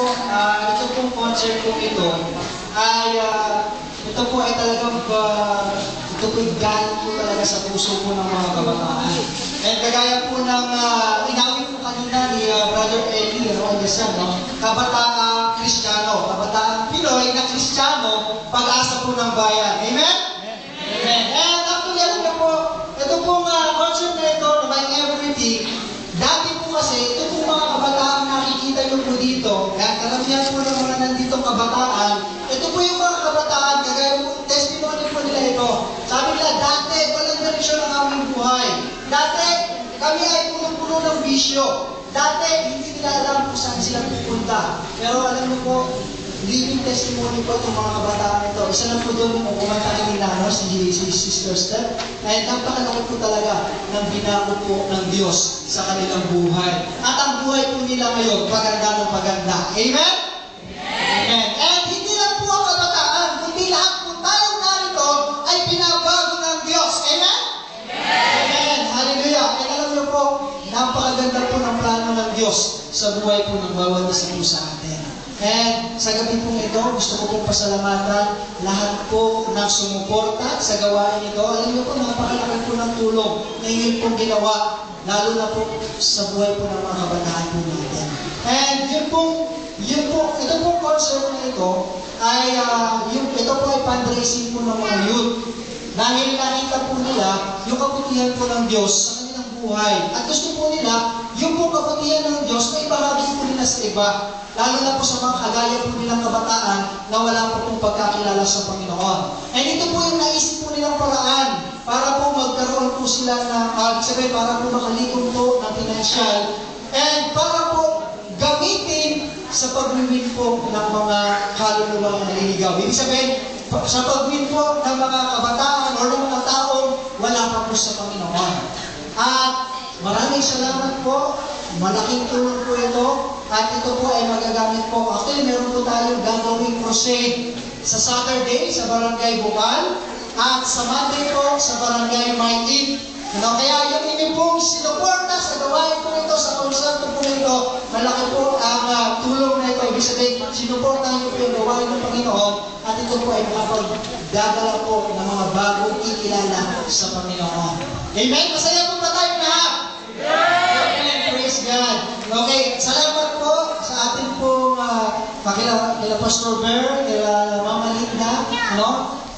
ito pong concert ko ito ay talagang ito po galing po talaga sa puso po ng mga kabataan. And kagaya po ng inawit po kanina ni Brother Eli, kabataang Kristiyano, kabataang Pinoy na Kristiyano, pag-asa po ng bayan. Amen? Amen. And actually, alam niyo po, ito pong concert na ito, na My Everything, dati po kasi, ito pong mga kabataan nakikita niyo po dito, karamihan po ng mga nanditong kabataan, ito po yung mga kabataan, kagaya po, testimony po nila ito. Sabi nila, dati, walang direksyon ang aming buhay. Dati, kami ay punong-puno ng bisyo. Dati, hindi nila alam kung saan sila pupunta. Pero alam mo po, living testimony po itong mga kabataan ito. Isa lang po doon kung kumanta kanina, si Sister Steph. Ay napakalaki po talaga ng binago po ng Diyos sa kanilang buhay. At ang buhay po nila ngayon, paganda ng paganda. Amen? Amen. And hindi lang po ang kabataan, kundi lahat po tayong narito ay binabago ng Diyos. Amen? Amen. Hallelujah. At alam niyo po, napakaganda po ng plano ng Diyos sa buhay po ng bawat isa po sa atin. And sa gabi pong ito, gusto ko pong pasalamatan lahat po ng sumuporta sa gawain ito. Alam niyo po, napakalaki po ng tulong na yun pong ginawa, lalo na po sa buhay po ng mga kabataan po natin. And ito pong concert na ito ay, ito po ay fundraising po ng mga youth. Dahil nakita po nila yung kabutihan po ng Diyos sa kanilang buhay. At gusto po nila, yung pong kabutihan ng Diyos, may bahagi po nila sa iba. Lalo na po sa mga kagaya po nilang kabataan na wala po pong pagkakilala sa Panginoon. And ito po yung naisip po nilang paraan para po magkaroon po sila para po makalikom po ng financial and para po gamitin sa pag-win po ng mga kaluluwang naliligaw. Ibig sabihin, sa pag-win po ng mga kabataan o ng mga taong wala pa po sa Panginoon. At maraming salamat po. Malaking tulong po ito. At ito po ay magagamit po. Actually, meron po tayong gagawing crusade sa Saturday sa Barangay Bukal at sa Monday po sa Barangay Maitin. Kaya yung inyo pong sinuporta sa gawain po ito, sa konserto po ito, malaki po ang tulong na ito. Ibig sabihin, sinuportahan niyo po yung gawain ng Panginoon at ito po ay makapagdadala po ng mga bagong ikilala sa Panginoon. Amen? Masaya po ba tayo lahat? Amen. Praise God. Okay, salamat po sa ating pong kila Pastor Bear, kila Mama Linda,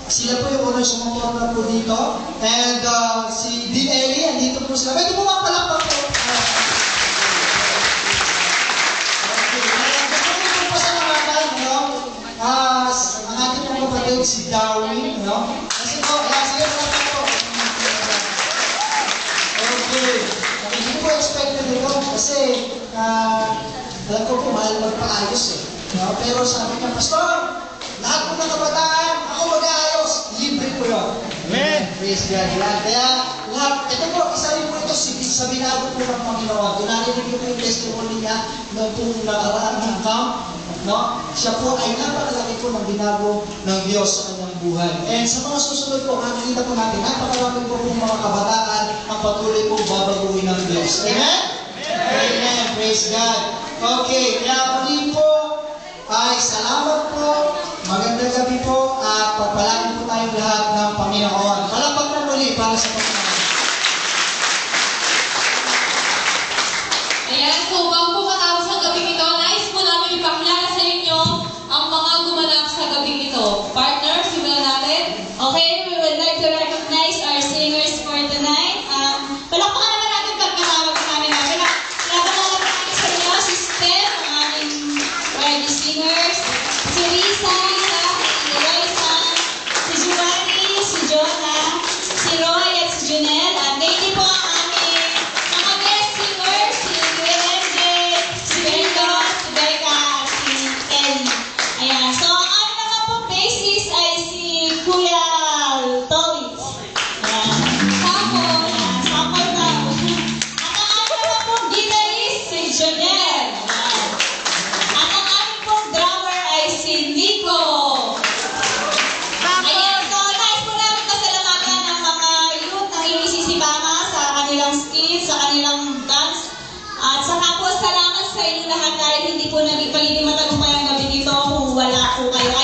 Sila po yung unang sumuporta po dito. And si Dean Eli, andito po sila. Pwede po mapalakpak po. Okay. Gusto ko po pasalamatan, ang ating pong kapatid, si Darwin, Kasi po, sige po po. Okay. Hindi po expected ito kasi alam ko po, mahal magpaayos Pero sabi niya, Pastor, lahat po ng kabataan, ako mag-aayos. Libre po yun. Amen. Praise God. Kaya lahat, ito po, isa rin po ito sa binago po ng Panginoon. Kung narinig niyo po yung testimony niya noong pong nakaraan ng camp, siya po ay napakalaki po ng binago ng Diyos sa kanyang buhay. And sa mga susunod po, nakikita po natin, napakalaki po pong mga kabataan ang patuloy pong babaguhin ng Diyos. Amen? Amen. Praise God. Okay, kaya muli po, ay salamat po, magandang gabi po, at pagpalain po tayong lahat ng Panginoon. Palakpak na muli para sa Panginoon. Ayan, so bago po matapos ang gabing ito, nais po namin ipakilala sa inyo ang mga gumanap sa gabing ito. Partner, simulan natin. Okay, we would like to recognize our singers for tonight. Palakpakan naman natin pagkatawag sa amin. Pinapalala namin sa inyo si Steph, ang aming ready singers, si Risa, si Roysa, si Giovanni, si Jonah, si Roy at si Junel. At lately po ang aming mga guest singers, si Duende, si Bendo, si Becca, at si Ellie. Ayan, so ang aming naman po bassist ay si Kuya Tolis. Ayan, sample daw. At ang aming naman po guitarist, si Jonel. At ang aming pong drummer ay si Nico. Ayan, so nais po namin pasalamatan ang mga youth na inisisipama sa kanilang skills, sa kanilang dance. At saka po salamat sa inyo lahat dahil hindi po naging palilimatag po kayo.